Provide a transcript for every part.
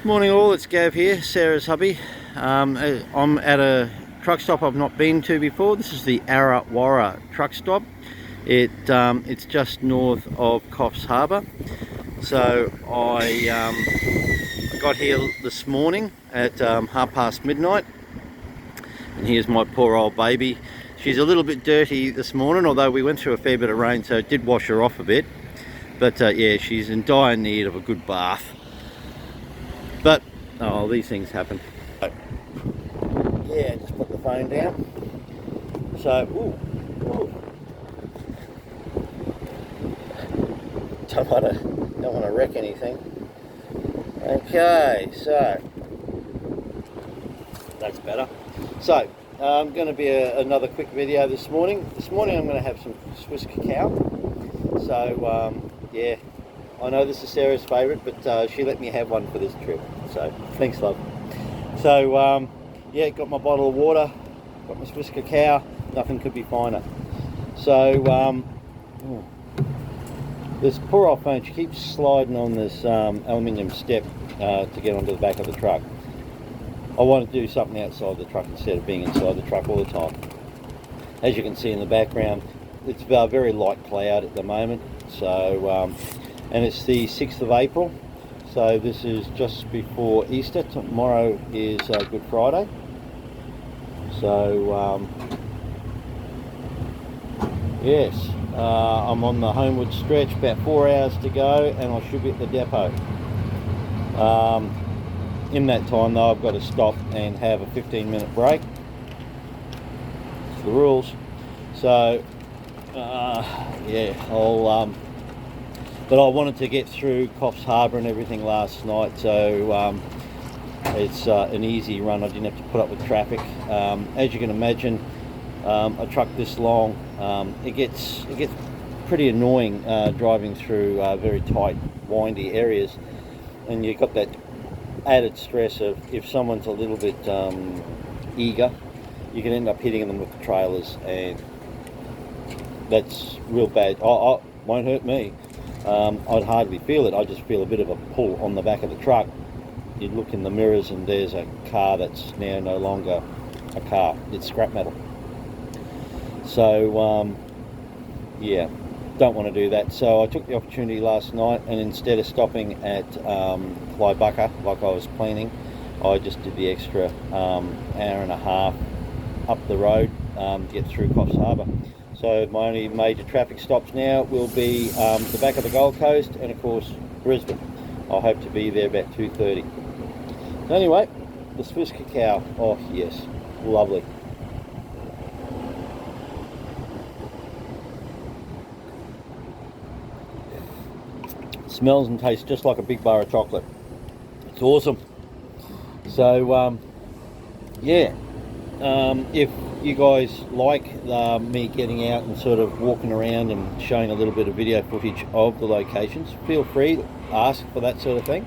Morning all, it's Gav here, Sarah's hubby. I'm at a truck stop I've not been to before. This is the Arrawarra Truck Stop. It's just north of Coffs Harbour. So I got here this morning at midnight, and here's my poor old baby. She's a little bit dirty this morning, although we went through a fair bit of rain, so it did wash her off a bit. But yeah, she's in dire need of a good bath. But, oh, these things happen. Yeah, just put the phone down. So, ooh. Don't want to wreck anything. Okay, so that's better. So, going to be another quick video this morning. This morning I'm going to have some Swiss cacao. So, yeah. I know this is Sarah's favourite, but she let me have one for this trip. So, thanks, love. So, yeah, got my bottle of water, got my Swiss cacao, nothing could be finer. So, this poor old phone, she keeps sliding on this aluminium step to get onto the back of the truck. I want to do something outside the truck instead of being inside the truck all the time. As you can see in the background, it's a very light cloud at the moment. So, and it's the 6th of April, so this is just before Easter. Tomorrow is Good Friday. So yes, I'm on the homeward stretch, about 4 hours to go, and I should be at the depot. In that time though, I've got to stop and have a 15-minute break. It's the rules. So yeah, but I wanted to get through Coffs Harbour and everything last night, so it's an easy run. I didn't have to put up with traffic. As you can imagine, a truck this long, it gets pretty annoying driving through very tight, windy areas, and you've got that added stress of if someone's a little bit eager, you can end up hitting them with the trailers, and that's real bad. It won't hurt me. I'd hardly feel it. I just feel a bit of a pull on the back of the truck. You look in the mirrors and there's a car that's now no longer a car. It's scrap metal. So, yeah, don't want to do that. So I took the opportunity last night, and instead of stopping at Clybucca like I was planning, I just did the extra hour and a half up the road to get through Coffs Harbour. So my only major traffic stops now will be the back of the Gold Coast and of course Brisbane. I hope to be there about 2:30. So anyway, the Swiss cacao, oh yes, lovely. It smells and tastes just like a big bar of chocolate. It's awesome. So yeah, if you guys like me getting out and sort of walking around and showing a little bit of video footage of the locations, feel free to ask for that sort of thing.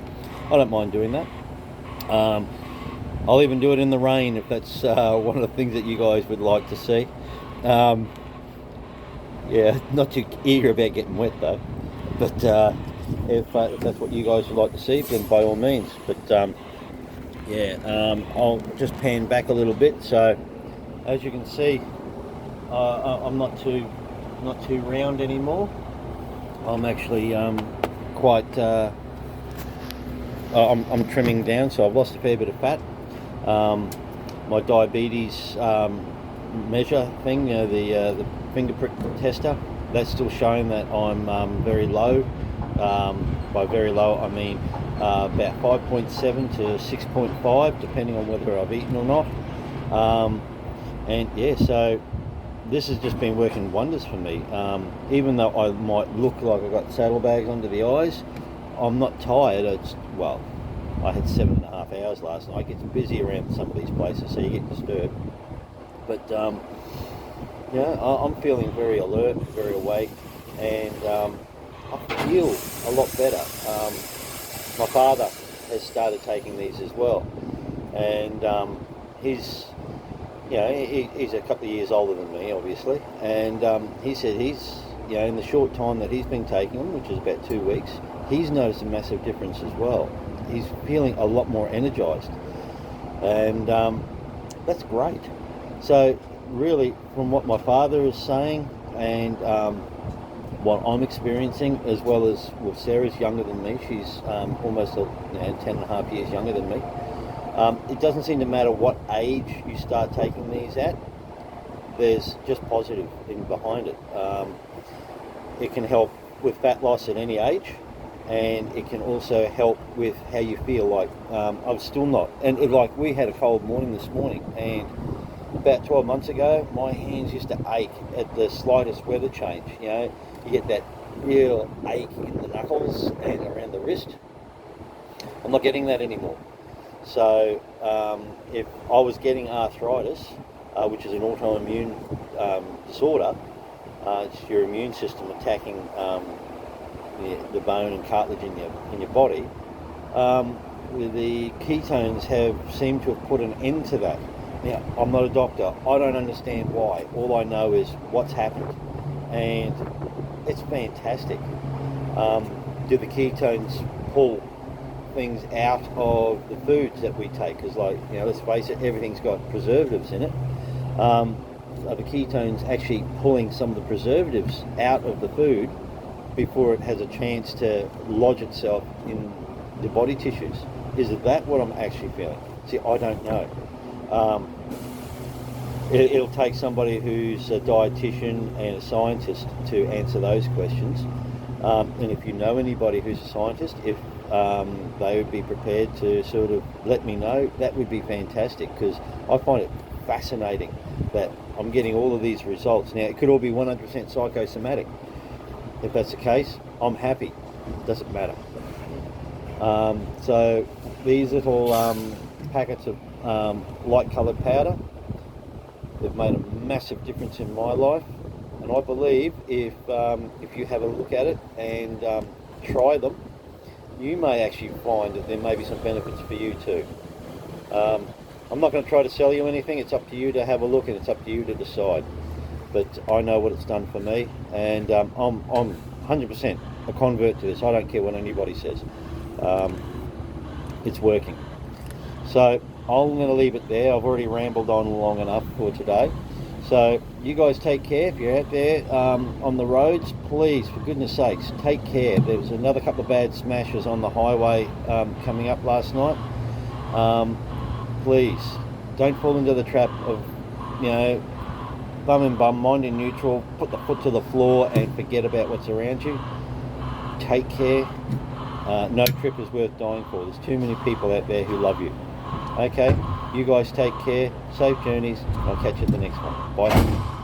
I don't mind doing that. I'll even do it in the rain if that's one of the things that you guys would like to see. Yeah, not too eager about getting wet though, but if that's what you guys would like to see, then by all means. But yeah, I'll just pan back a little bit. So as you can see, I'm not too round anymore. I'm actually quite. I'm trimming down, so I've lost a fair bit of fat. My diabetes measure thing, you know, the finger prick tester, that's still showing that I'm very low. By very low, I mean about 5.7 to 6.5, depending on whether I've eaten or not. And yeah, so this has just been working wonders for me. Even though I might look like I've got saddlebags under the eyes, I'm not tired. Well, I had 7.5 hours last night. It gets busy around some of these places, so you get disturbed. But yeah, I'm feeling very alert, very awake, and I feel a lot better. My father has started taking these as well, and he's a couple of years older than me, obviously, and he said he's, in the short time that he's been taking them, which is about 2 weeks, he's noticed a massive difference as well. he's feeling a lot more energized, and that's great. So really, from what my father is saying and what I'm experiencing, as well as, well, Sarah's younger than me. She's almost 10 and a half years younger than me. It doesn't seem to matter what age you start taking these at. There's just positive in behind it. It can help with fat loss at any age, and it can also help with how you feel. Like I'm still not, and like we had a cold morning this morning, and about 12 months ago, my hands used to ache at the slightest weather change. You get that real ache in the knuckles and around the wrist. I'm not getting that anymore. So if I was getting arthritis, which is an autoimmune disorder, it's your immune system attacking the bone and cartilage in your body, the ketones have seemed to have put an end to that. Now, I'm not a doctor. I don't understand why. All I know is what's happened, and it's fantastic. Do the ketones pull things out of the foods that we take? Because, let's face it, everything's got preservatives in it. Are the ketones actually pulling some of the preservatives out of the food before it has a chance to lodge itself in the body tissues? Is it that what I'm actually feeling? See, I don't know. It'll take somebody who's a dietitian and a scientist to answer those questions. And if you know anybody who's a scientist, if they would be prepared to sort of let me know, that would be fantastic, because I find it fascinating that I'm getting all of these results. Now, it could all be 100% psychosomatic. If that's the case, I'm happy. It doesn't matter. So these little packets of light coloured powder, they've made a massive difference in my life, and I believe if you have a look at it and try them, you may actually find that there may be some benefits for you too. I'm not going to try to sell you anything. It's up to you to have a look, and it's up to you to decide. But I know what it's done for me, and I'm 100% a convert to this. I don't care what anybody says. It's working. So I'm going to leave it there. I've already rambled on long enough for today. So you guys take care. If you're out there on the roads, please, for goodness sakes, take care. There was another couple of bad smashes on the highway coming up last night. Please, don't fall into the trap of, bum and bum, mind in neutral, put the foot to the floor and forget about what's around you. Take care. No trip is worth dying for. There's too many people out there who love you. Okay, you guys take care. Safe journeys. I'll catch you at the next one. Bye.